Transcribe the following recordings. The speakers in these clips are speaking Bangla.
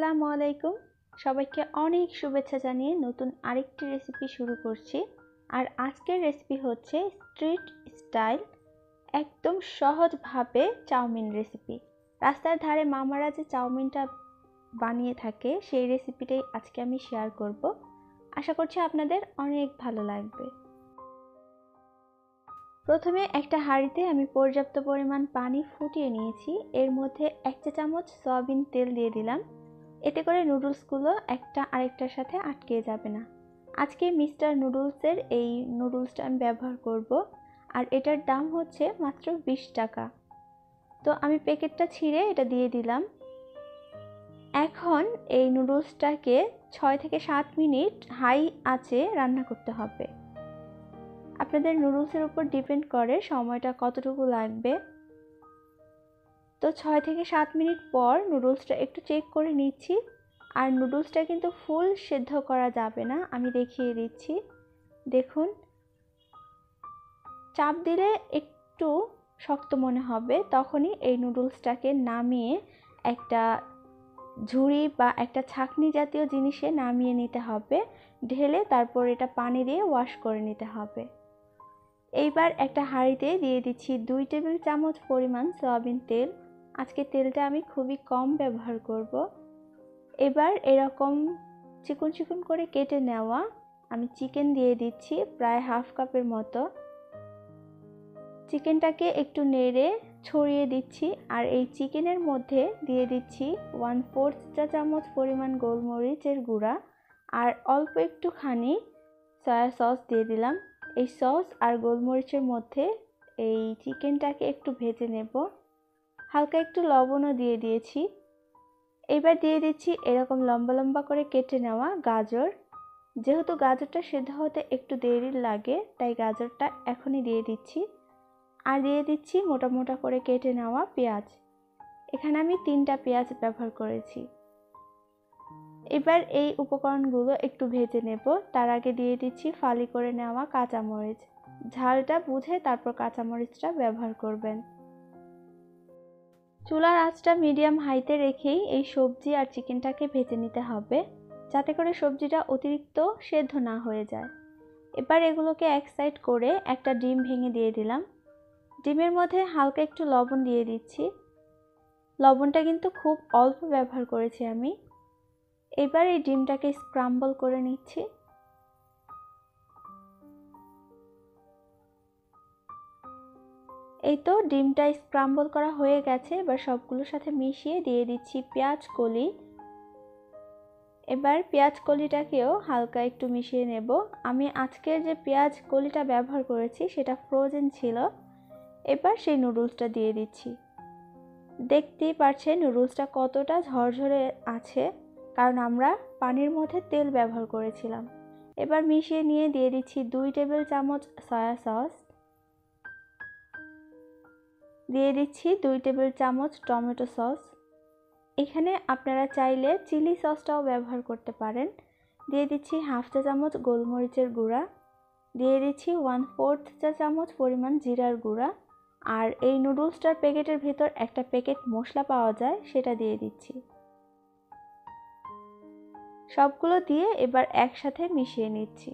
আসসালামু আলাইকুম। সবাইকে অনেক শুভেচ্ছা জানিয়ে নতুন আরেকটি রেসিপি শুরু করছি। আর আজকের রেসিপি হচ্ছে স্ট্রিট স্টাইল একদম সহজভাবে চাউমিন রেসিপি। রাস্তার ধারে মামারা যে চাউমিনটা বানিয়ে থাকে সেই রেসিপিটাই আজকে আমি শেয়ার করব। আশা করছি আপনাদের অনেক ভালো লাগবে। প্রথমে একটা হাঁড়িতে আমি পর্যাপ্ত পরিমাণ পানি ফুটিয়ে নিয়েছি। এর মধ্যে 1 চা চামচ সয়াবিন তেল দিয়ে দিলাম। এতে করে নুডলসগুলো একটা আরেকটার সাথে আটকে যাবে না। আজকে মিস্টার নুডলসের এই নুডলসটা আমি ব্যবহার করব। আর এটার দাম হচ্ছে মাত্র 20 টাকা। তো আমি প্যাকেটটা ছিঁড়ে এটা দিয়ে দিলাম। এখন এই নুডলসটাকে 6 থেকে 7 মিনিট হাই আঁচে রান্না করতে হবে। আপনাদের নুডলসের উপর ডিপেন্ড করে সময়টা কতটুকু লাগবে। তো 6 থেকে 7 মিনিট পর নুডলসটা একটু চেক করে নিচ্ছি। আর নুডলসটা কিন্তু ফুল সেদ্ধ করা যাবে না, আমি দেখিয়ে দিচ্ছি। দেখুন, চাপ দিলে একটু শক্ত মনে হবে, তখনই এই নুডলসটাকে নামিয়ে একটা ঝুড়ি বা একটা ছাঁকনি জাতীয় জিনিসে নামিয়ে নিতে হবে। ঢেলে তারপর এটা পানি দিয়ে ওয়াশ করে নিতে হবে। এইবার একটা হাঁড়িতে দিয়ে দিচ্ছি 2 টেবিল চামচ পরিমাণ সয়াবিন তেল। আজকে তেলটা আমি খুবই কম ব্যবহার করব। এবার এরকম চিকন চিকন করে কেটে নেওয়া আমি চিকেন দিয়ে দিচ্ছি প্রায় হাফ কাপের মতো। চিকেনটাকে একটু নেড়ে ছড়িয়ে দিচ্ছি। আর এই চিকেনের মধ্যে দিয়ে দিচ্ছি 1/4 চা চামচ পরিমাণ গোলমরিচের গুঁড়া আর অল্প একটুখানি সয়া সস দিয়ে দিলাম। এই সস আর গোলমরিচের মধ্যে এই চিকেনটাকে একটু ভেজে নেব। হালকা একটু লবণও দিয়ে দিয়েছি। এবার দিয়ে দিচ্ছি এরকম লম্বা লম্বা করে কেটে নেওয়া গাজর। যেহেতু গাজরটা সেদ্ধ হতে একটু দেরি লাগে, তাই গাজরটা এখনই দিয়ে দিচ্ছি। আর দিয়ে দিচ্ছি মোটা মোটা করে কেটে নেওয়া পেঁয়াজ। এখানে আমি 3টা পেঁয়াজ ব্যবহার করেছি। এবার এই উপকরণগুলো একটু ভেজে নেব। তার আগে দিয়ে দিচ্ছি ফালি করে নেওয়া কাঁচামরিচ। ঝালটা বুঝে তারপর কাঁচামরিচটা ব্যবহার করবেন। চুলার আঁচটা মিডিয়াম হাইতে রেখেই এই সবজি আর চিকেনটাকে ভেজে নিতে হবে, যাতে করে সবজিটা অতিরিক্ত সেদ্ধ না হয়ে যায়। এবার এগুলোকে এক সাইড করে একটা ডিম ভেঙে দিয়ে দিলাম। ডিমের মধ্যে হালকা একটু লবণ দিয়ে দিচ্ছি। লবণটা কিন্তু খুব অল্প ব্যবহার করেছি আমি। এবার এই ডিমটাকে স্ক্রাম্বল করে নিচ্ছি। এই তো ডিমটা স্ক্রাম্বল করা হয়ে গেছে। এবার সবগুলোর সাথে মিশিয়ে দিয়ে দিচ্ছি পেঁয়াজ কলি। এবার পেঁয়াজ কলিটাকেও হালকা একটু মিশিয়ে নেব। আমি আজকের যে পেঁয়াজ কলিটা ব্যবহার করেছি সেটা ফ্রোজেন ছিল। এবার সেই নুডলসটা দিয়ে দিচ্ছি। দেখতেই পাচ্ছেন নুডলসটা কতটা ঝরঝরে আছে, কারণ আমরা পানির মধ্যে তেল ব্যবহার করেছিলাম। এবার মিশিয়ে নিয়ে দিয়ে দিচ্ছি 2 টেবিল চামচ সয়া সস। দিয়ে দিচ্ছি 2 টেবিল চামচ টমেটো সস। এখানে আপনারা চাইলে চিলি সসটাও ব্যবহার করতে পারেন। দিয়ে দিচ্ছি হাফ চা চামচ গোলমরিচের গুঁড়া। দিয়ে দিচ্ছি 1/4 চা চামচ পরিমাণ জিরার গুঁড়া। আর এই নুডলসটার প্যাকেটের ভেতর একটা প্যাকেট মশলা পাওয়া যায়, সেটা দিয়ে দিচ্ছি। সবগুলো দিয়ে এবার একসাথে মিশিয়ে নিচ্ছি।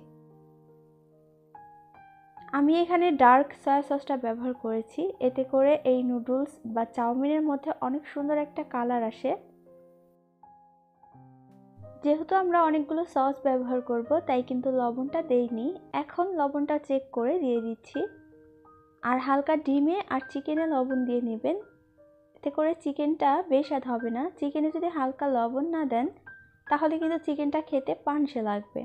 আমি এখানে ডার্ক সয়া সসটা ব্যবহার করেছি, এতে করে এই নুডলস বা চাউমিনের মধ্যে অনেক সুন্দর একটা কালার আসে। যেহেতু আমরা অনেকগুলো সস ব্যবহার করব, তাই কিন্তু লবণটা দেইনি। এখন লবণটা চেক করে দিয়ে দিচ্ছি। আর হালকা ডিমে আর চিকেনে লবণ দিয়ে নেবেন, এতে করে চিকেনটা বেস্বাদ হবে না। চিকেনে যদি হালকা লবণ না দেন তাহলে কিন্তু চিকেনটা খেতে পানসে লাগবে।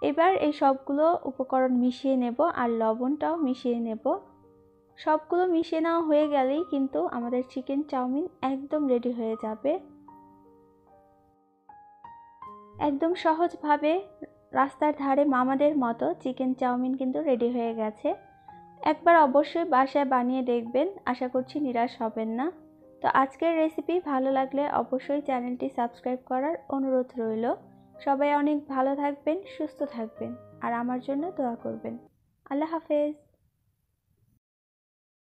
এবার এই সবগুলো উপকরণ মিশিয়ে নেব আর লবণটাও মিশিয়ে নেব। সবগুলো মিশিয়ে নেওয়া হয়ে গেলেই কিন্তু আমাদের চিকেন চাউমিন একদম রেডি হয়ে যাবে। একদম সহজভাবে রাস্তার ধারে মামাদের মতো চিকেন চাউমিন কিন্তু রেডি হয়ে গেছে। একবার অবশ্যই বাসায় বানিয়ে দেখবেন, আশা করছি নিরাশ হবেন না। তো আজকের রেসিপি ভালো লাগলে অবশ্যই চ্যানেলটি সাবস্ক্রাইব করার অনুরোধ রইল। সবাই অনেক ভালো থাকবেন, সুস্থ থাকবেন আর আমার জন্য দোয়া করবেন। আল্লাহ হাফেজ।